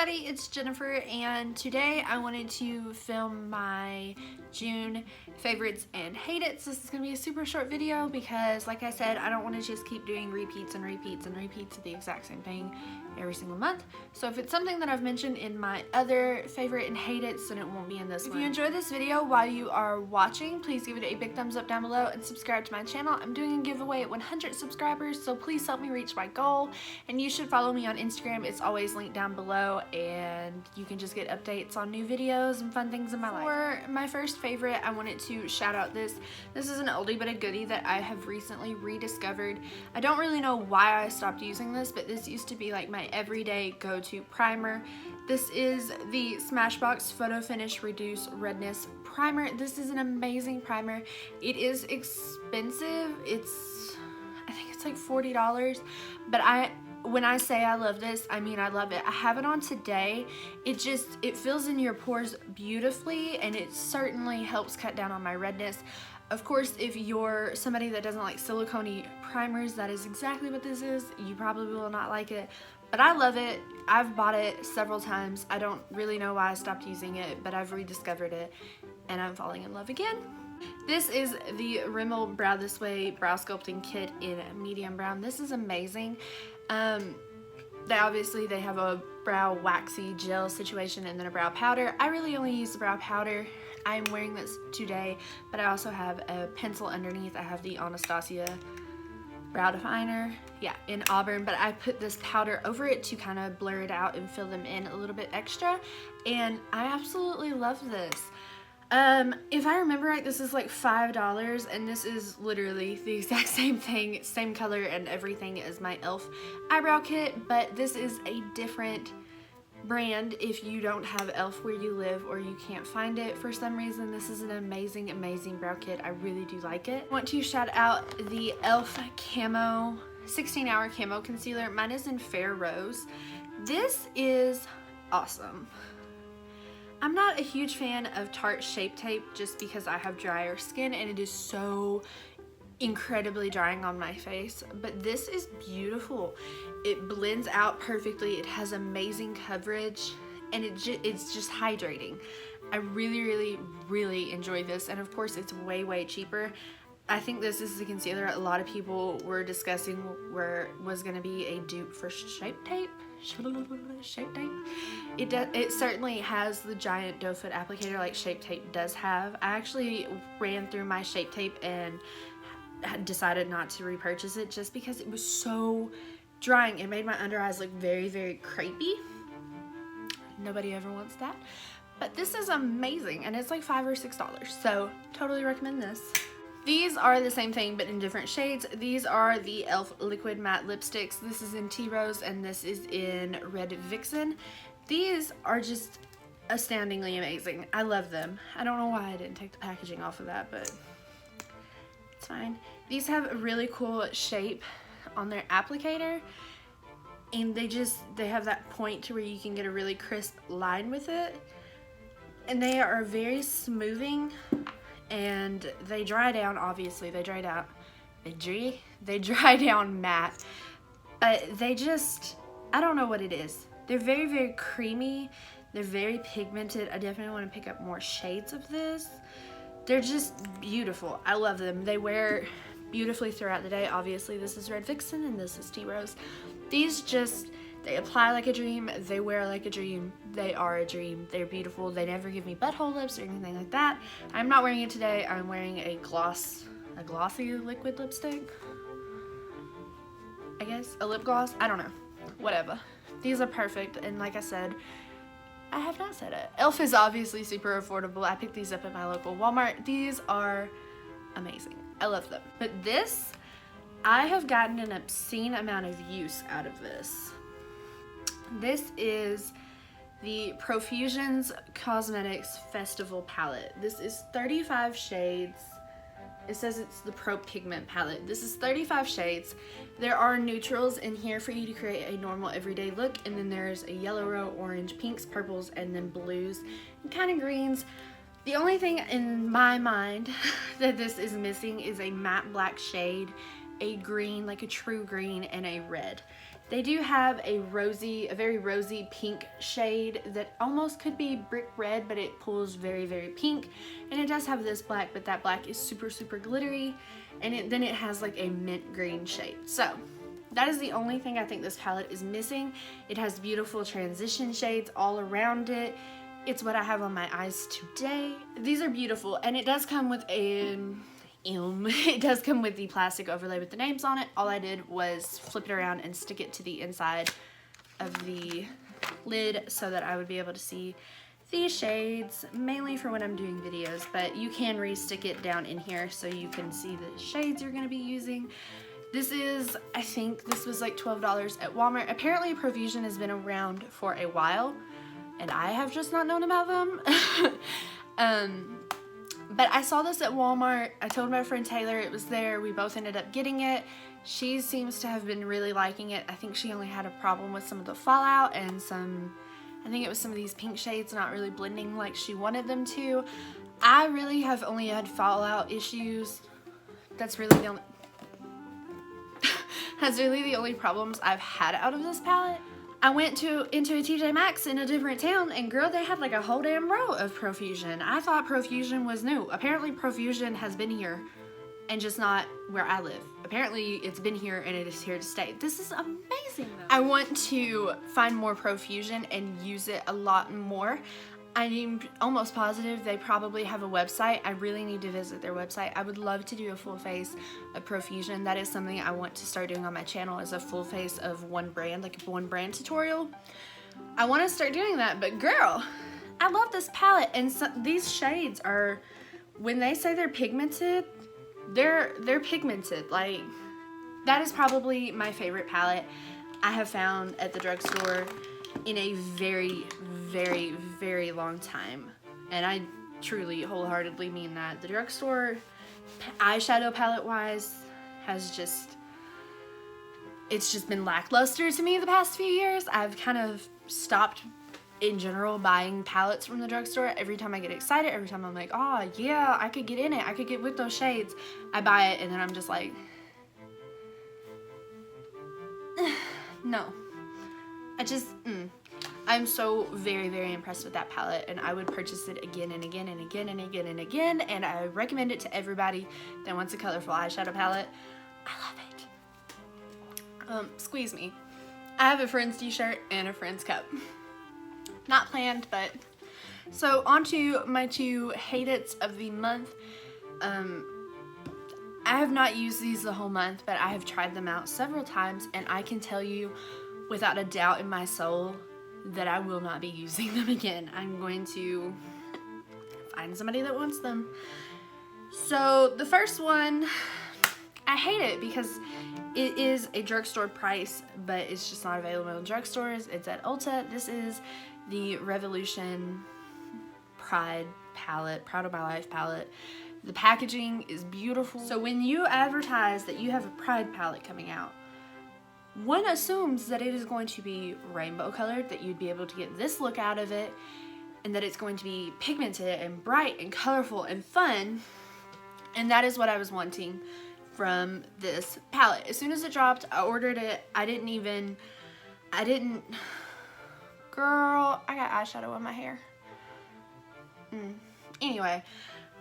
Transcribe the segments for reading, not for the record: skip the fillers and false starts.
everybody, it's Jennifer, and today I wanted to film my June favorites and hate-its. This is going to be a super short video because, like I said, I don't want to just keep doing repeats and repeats and repeats of the exact same thing every single month. So if it's something that I've mentioned in my other favorite and hate-its, then it won't be in this one. If you enjoy this video while you are watching, please give it a big thumbs up down below and subscribe to my channel. I'm doing a giveaway at 100 subscribers, so please help me reach my goal. And you should follow me on Instagram. It's always linked down below, and you can just get updates on new videos and fun things in my life. For my first favorite, I wanted to shout out this. This is an oldie but a goodie that I have recently rediscovered. I don't really know why I stopped using this, but this used to be like my everyday go-to primer. This is the Smashbox Photo Finish Reduce Redness Primer. This is an amazing primer. It is expensive. I think it's like $40, but when I say I love this, I mean I love it. I have it on today. It fills in your pores beautifully, and it certainly helps cut down on my redness. Of course, if you're somebody that doesn't like silicone primers, that is exactly what this is. You probably will not like it, but I love it. I've bought it several times. I don't really know why I stopped using it, but I've rediscovered it, and I'm falling in love again. This is the Rimmel Brow This Way Brow Sculpting Kit in medium brown. This is amazing. They have a brow waxy gel situation and then a brow powder. I really only use the brow powder. I'm wearing this today, but I also have a pencil underneath. I have the Anastasia brow definer, in Auburn, but I put this powder over it to kind of blur it out and fill them in a little bit extra, and I absolutely love this. If I remember right, this is like $5, and this is literally the exact same thing, same color and everything as my e.l.f. eyebrow kit, but this is a different brand if you don't have e.l.f. where you live or you can't find it for some reason. This is an amazing, amazing brow kit. I really do like it. I want to shout out the e.l.f. Camo 16-Hour Camo Concealer. Mine is in Fair Rose. This is awesome. I'm not a huge fan of Tarte Shape Tape just because I have drier skin and it is so incredibly drying on my face, but this is beautiful. It blends out perfectly. It has amazing coverage, and it's just hydrating. I really, really enjoy this, and of course it's way cheaper. I think this is the concealer a lot of people were discussing where was going to be a dupe for Shape Tape. Shape Tape. It certainly has the giant doe foot applicator like Shape Tape does have. I actually ran through my Shape Tape and decided not to repurchase it just because it was so drying. It made my under eyes look very crepey. Nobody ever wants that. But this is amazing, and it's like $5 or $6, so totally recommend this. These are the same thing but in different shades. These are the e.l.f. Liquid Matte Lipsticks. This is in Tea Rose and this is in Red Vixen. These are just astoundingly amazing. I love them. I don't know why I didn't take the packaging off of that, but it's fine. These have a really cool shape on their applicator, and they have that point to where you can get a really crisp line with it, and they are very smoothing. And they dry down, obviously. They dry down matte. But I don't know what it is. They're very creamy. They're very pigmented. I definitely want to pick up more shades of this. They're just beautiful. I love them. They wear beautifully throughout the day. Obviously, this is Red Vixen and this is Tea Rose. They apply like a dream, they wear like a dream, they are a dream, they're beautiful. They never give me butthole lips or anything like that. I'm not wearing it today. I'm wearing a glossy liquid lipstick, I guess, a lip gloss, I don't know, whatever. These are perfect, and like I said, I have not said it. e.l.f. is obviously super affordable. I picked these up at my local Walmart. These are amazing. I love them. But this, I have gotten an obscene amount of use out of this. This is the Profusions Cosmetics Festival Palette. This is 35 shades. It says it's the Pro Pigment Palette. This is 35 shades. There are neutrals in here for you to create a normal everyday look, and then there's a yellow row, orange, pinks, purples, and then blues, and kind of greens. The only thing in my mind that this is missing is a matte black shade, a green, like a true green, and a red. They do have a very rosy pink shade that almost could be brick red, but it pulls very, very pink. And it does have this black, but that black is super, super glittery. And then it has like a mint green shade. So that is the only thing I think this palette is missing. It has beautiful transition shades all around it. It's what I have on my eyes today. These are beautiful, and it does come with it does come with the plastic overlay with the names on it. All I did was flip it around and stick it to the inside of the lid so that I would be able to see these shades, mainly for when I'm doing videos, but you can re-stick it down in here so you can see the shades you're going to be using. This is, I think this was like $12 at Walmart. Apparently Profusion has been around for a while, and I have just not known about them. But I saw this at Walmart. I told my friend Taylor it was there. We both ended up getting it. She seems to have been really liking it. I think she only had a problem with some of the fallout and I think it was some of these pink shades not really blending like she wanted them to. I really have only had fallout issues. That's really the only problems I've had out of this palette. I went into a TJ Maxx in a different town, and girl, they had like a whole damn row of Profusion. I thought Profusion was new. Apparently Profusion has been here and just not where I live. Apparently it's been here and it is here to stay. This is amazing though. I want to find more Profusion and use it a lot more. I'm almost positive they probably have a website. I really need to visit their website. I would love to do a full face of Profusion. That is something I want to start doing on my channel, is a full face of one brand, like a one brand tutorial. I want to start doing that, but girl, I love this palette. And so, these shades are, when they say they're pigmented, they're pigmented. Like, that is probably my favorite palette I have found at the drugstore in a very, very, very long time. And I truly wholeheartedly mean that. The drugstore eyeshadow palette wise has it's just been lackluster to me the past few years. I've kind of stopped in general buying palettes from the drugstore. Every time I get excited, every time I'm like, oh yeah, I could get in it, I could get with those shades, I buy it, and then I'm just like, no. I'm so very, very impressed with that palette, and I would purchase it again and again and again and again and again, and I recommend it to everybody that wants a colorful eyeshadow palette. I love it. Squeeze me. I have a Friends t-shirt and a Friends cup. Not planned, but... So, on to my two hate-its of the month. I have not used these the whole month, but I have tried them out several times, and I can tell you without a doubt in my soul that I will not be using them again. I'm going to find somebody that wants them. So the first one, I hate it because it is a drugstore price, but it's just not available in drugstores. It's at Ulta. This is the Revolution Pride palette, Proud of My Life palette. The packaging is beautiful. So when you advertise that you have a Pride palette coming out, one assumes that it is going to be rainbow colored, that you'd be able to get this look out of it, and that it's going to be pigmented and bright and colorful and fun. And that is what I was wanting from this palette. As soon as it dropped, I ordered it. Girl, I got eyeshadow on my hair. Anyway,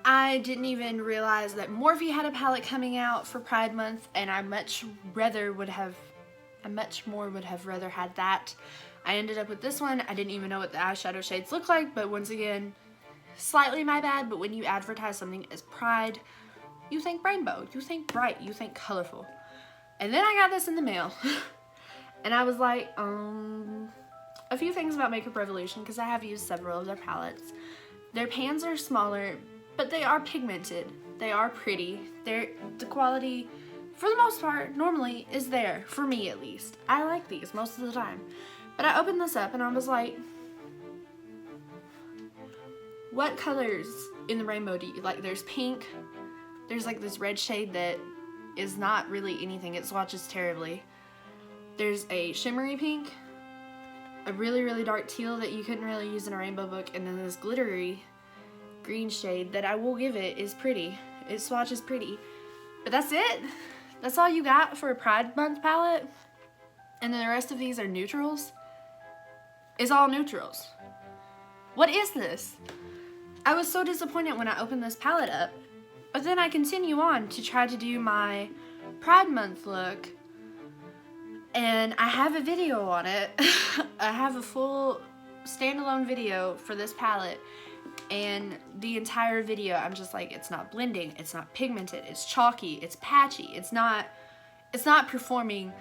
I didn't even realize that Morphe had a palette coming out for Pride Month, and I much more would have rather had that. I ended up with this one. I didn't even know what the eyeshadow shades look like, but once again, slightly my bad, but when you advertise something as Pride, you think rainbow, you think bright, you think colorful. And then I got this in the mail, and I was like, a few things about Makeup Revolution, because I have used several of their palettes. Their pans are smaller, but they are pigmented. They are pretty. The quality, for the most part, normally is there, for me at least. I like these most of the time. But I opened this up and I was like, what colors in the rainbow do you like? There's pink, there's like this red shade that is not really anything, it swatches terribly. There's a shimmery pink, a really, really dark teal that you couldn't really use in a rainbow book, and then this glittery green shade that I will give it is pretty. It swatches pretty. But that's it. That's all you got for a Pride Month palette? and then the rest of these are neutrals. It's all neutrals. What is this? I was so disappointed when I opened this palette up, but then I continue on to try to do my Pride Month look, and I have a video on it. I have a full standalone video for this palette, and the entire video I'm just like, it's not blending, it's not pigmented, it's chalky, it's patchy, it's not performing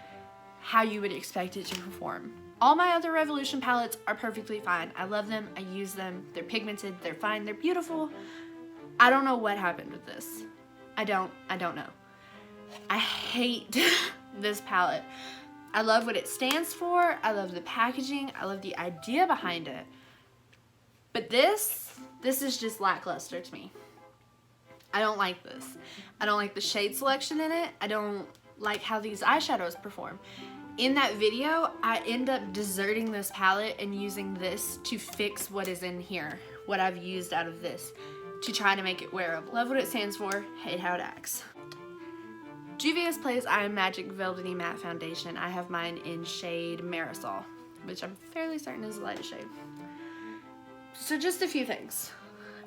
how you would expect it to perform. All my other Revolution palettes are perfectly fine. I love them, I use them, they're pigmented, they're fine, they're beautiful. I don't know what happened with this. I don't know. I hate this palette. I love what it stands for, I love the packaging, I love the idea behind it. But this is just lackluster to me. I don't like this. I don't like the shade selection in it. I don't like how these eyeshadows perform. In that video, I end up deserting this palette and using this to fix what is in here, what I've used out of this, to try to make it wearable. Love what it stands for, hate how it acts. Juvia's Place I Am Magic Velvety Matte Foundation. I have mine in shade Marisol, which I'm fairly certain is the lightest shade. So just a few things.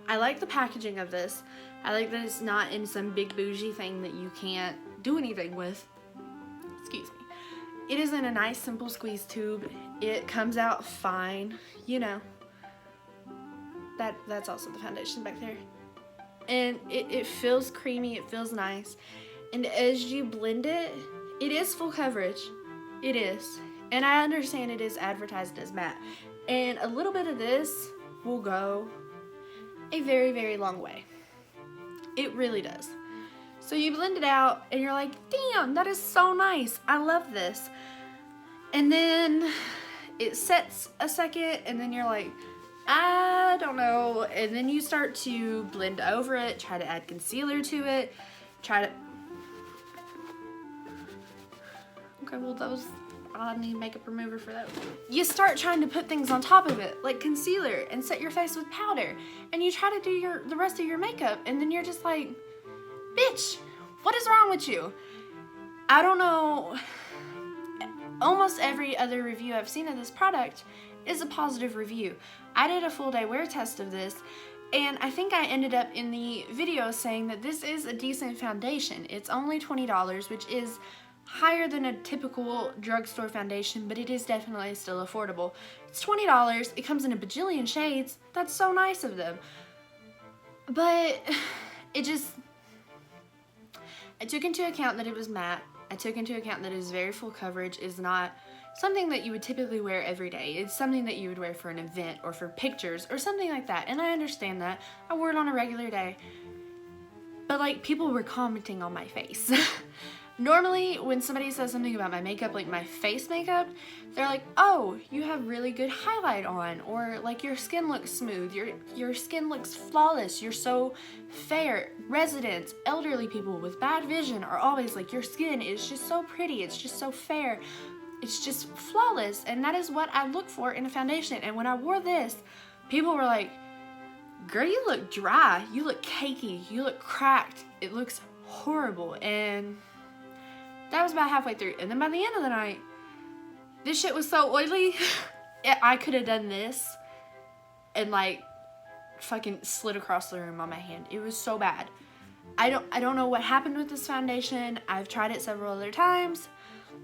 I like the packaging of this. I like that it's not in some big bougie thing that you can't do anything with. Excuse me. It is in a nice simple squeeze tube. It comes out fine, you know. That's also the foundation back there. And it feels creamy, it feels nice. And as you blend it, it is full coverage. It is. And I understand it is advertised as matte. And a little bit of this will go a very, very long way. It really does. So you blend it out and you're like, damn, that is so nice. I love this. And then it sets a second and then you're like, I don't know. And then you start to blend over it, try to add concealer to it, okay, well I need makeup remover for that. You start trying to put things on top of it, like concealer, and set your face with powder. And you try to do the rest of your makeup, and then you're just like, bitch, what is wrong with you? I don't know. Almost every other review I've seen of this product is a positive review. I did a full day wear test of this, and I think I ended up in the video saying that this is a decent foundation. It's only $20, which is higher than a typical drugstore foundation, but it is definitely still affordable. It's $20, it comes in a bajillion shades. That's so nice of them. But I took into account that it was matte. I took into account that it is very full coverage, is not something that you would typically wear every day. It's something that you would wear for an event or for pictures or something like that. And I understand that. I wore it on a regular day. But like, people were commenting on my face. Normally, when somebody says something about my makeup, like my face makeup, they're like, oh, you have really good highlight on, or like your skin looks smooth, your skin looks flawless, you're so fair. Residents, elderly people with bad vision are always like, your skin is just so pretty, it's just so fair, it's just flawless, and that is what I look for in a foundation. And when I wore this, people were like, girl, you look dry, you look cakey, you look cracked, it looks horrible. And that was about halfway through. And then by the end of the night, this shit was so oily. I could have done this and like fucking slid across the room on my hand. It was so bad. I don't know what happened with this foundation. I've tried it several other times.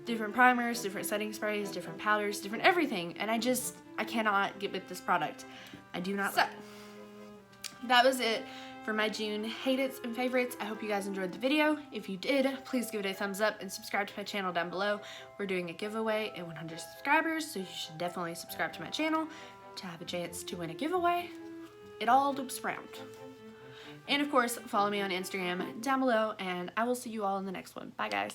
Different primers, different setting sprays, different powders, different everything. And I cannot get with this product. I do not like it. That was it for my June hate-its and favorites. I hope you guys enjoyed the video. If you did, please give it a thumbs up and subscribe to my channel down below. We're doing a giveaway at 100 subscribers, so you should definitely subscribe to my channel to have a chance to win a giveaway. It all loops around. And of course, follow me on Instagram down below, and I will see you all in the next one. Bye, guys.